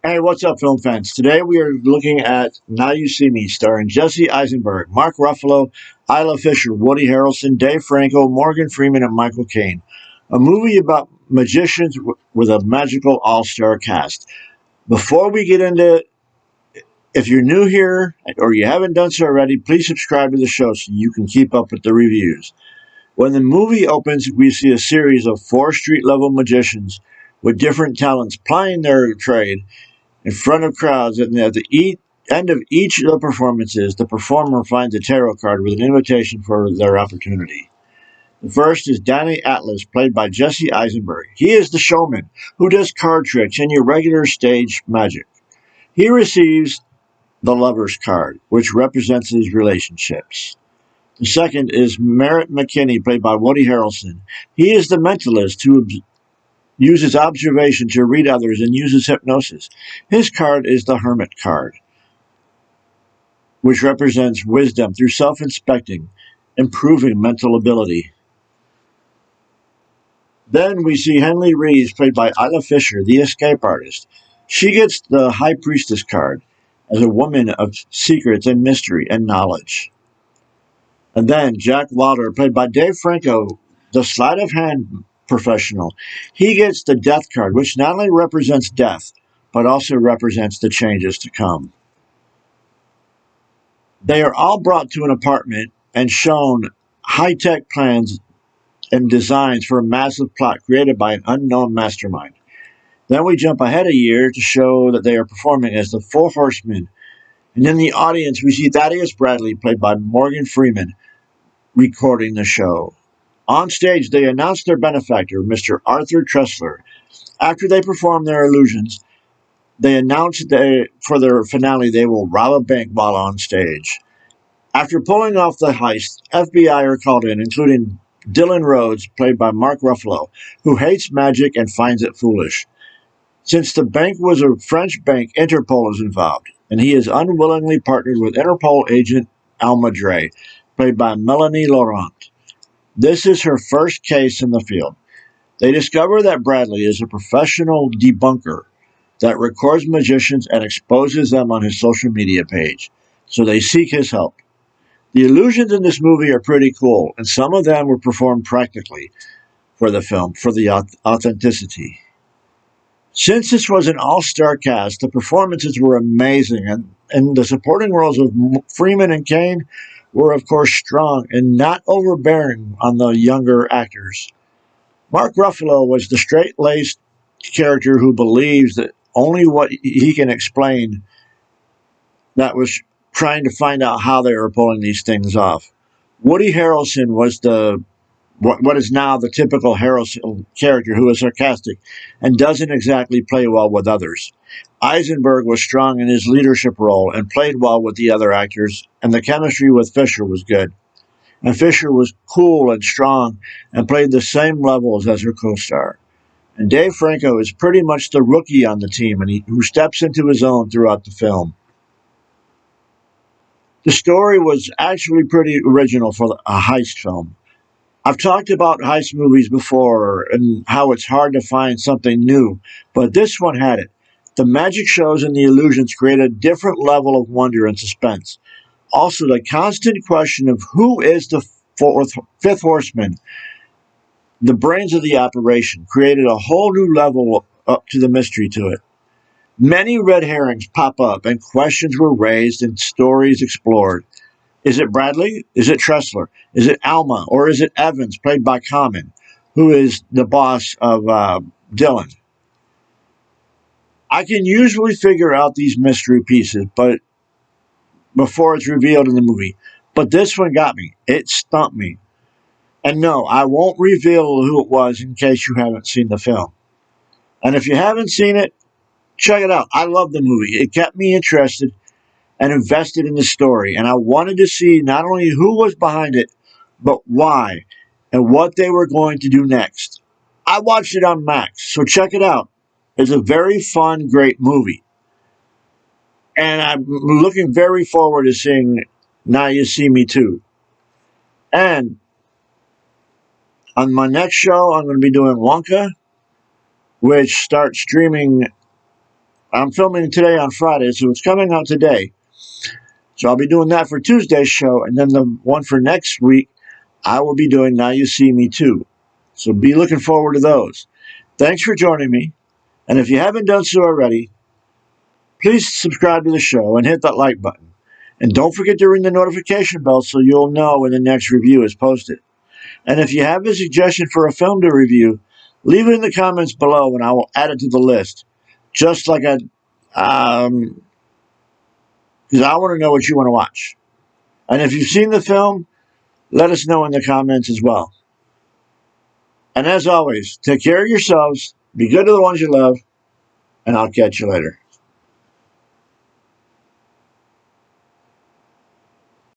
Hey, what's up, film fans? Today we are looking at Now You See Me, starring Jesse Eisenberg, Mark Ruffalo, Isla Fisher, Woody Harrelson, Dave Franco, Morgan Freeman, and Michael Caine. A movie about magicians with a magical all-star cast. Before we get into it, if you're new here or you haven't done so already, please subscribe to the show so you can keep up with the reviews. When the movie opens, we see a series of four street-level magicians with different talents plying their trade in front of crowds, and at the end of each of the performances, the performer finds a tarot card with an invitation for their opportunity. The first is Danny Atlas, played by Jesse Eisenberg. He is the showman who does card tricks and your regular stage magic. He receives the lover's card, which represents his relationships. The second is Merritt McKinney, played by Woody Harrelson. He is the mentalist who uses observation to read others and uses hypnosis. His card is the Hermit card, which represents wisdom through self-inspecting, improving mental ability. Then we see Henley Reeves, played by Isla Fisher, the escape artist. She gets the High Priestess card as a woman of secrets and mystery and knowledge. And then Jack Wilder, played by Dave Franco, the sleight of hand professional. He gets the Death card, which not only represents death, but also represents the changes to come. They are all brought to an apartment and shown high-tech plans and designs for a massive plot created by an unknown mastermind. Then we jump ahead a year to show that they are performing as the Four Horsemen. And in the audience, we see Thaddeus Bradley, played by Morgan Freeman, recording the show. On stage, they announce their benefactor, Mr. Arthur Tressler. After they perform their illusions, they announce that for their finale, they will rob a bank while on stage. After pulling off the heist, FBI are called in, including Dylan Rhodes, played by Mark Ruffalo, who hates magic and finds it foolish. Since the bank was a French bank, Interpol is involved, and he is unwillingly partnered with Interpol agent Alma Dre, played by Melanie Laurent. This is her first case in the field. They discover that Bradley is a professional debunker that records magicians and exposes them on his social media page, so they seek his help. The illusions in this movie are pretty cool, and some of them were performed practically for the film, for the authenticity. Since this was an all-star cast, the performances were amazing, and the supporting roles of Freeman and Caine were, of course, strong and not overbearing on the younger actors. Mark Ruffalo was the straight-laced character who believes that only what he can explain, that was trying to find out how they were pulling these things off. Woody Harrelson was what is now the typical Harrelson character, who is sarcastic and doesn't exactly play well with others. Eisenberg was strong in his leadership role and played well with the other actors, and the chemistry with Fisher was good. And Fisher was cool and strong and played the same levels as her co-star. And Dave Franco is pretty much the rookie on the team, and who steps into his own throughout the film. The story was actually pretty original for a heist film. I've talked about heist movies before and how it's hard to find something new, but this one had it. The magic shows and the illusions create a different level of wonder and suspense. Also, the constant question of who is the fifth horseman, the brains of the operation, created a whole new level up to the mystery to it. Many red herrings pop up, and questions were raised and stories explored. Is it Bradley? Is it Tressler? Is it Alma? Or is it Evans, played by Common, who is the boss of Dylan? I can usually figure out these mystery pieces, but before it's revealed in the movie. But this one got me. It stumped me. And no, I won't reveal who it was in case you haven't seen the film. And if you haven't seen it, check it out. I love the movie. It kept me interested and invested in the story. And I wanted to see not only who was behind it, but why and what they were going to do next. I watched it on Max, so check it out. It's a very fun, great movie. And I'm looking very forward to seeing Now You See Me Too. And on my next show, I'm going to be doing Wonka, which starts streaming I'm filming today on Friday, so it's coming out today. So I'll be doing that for Tuesday's show, and then the one for next week, I will be doing Now You See Me Too. So be looking forward to those. Thanks for joining me, and if you haven't done so already, please subscribe to the show and hit that like button. And don't forget to ring the notification bell so you'll know when the next review is posted. And if you have a suggestion for a film to review, leave it in the comments below and I will add it to the list. Just like because I want to know what you want to watch. And if you've seen the film, let us know in the comments as well. And as always, take care of yourselves, be good to the ones you love, and I'll catch you later.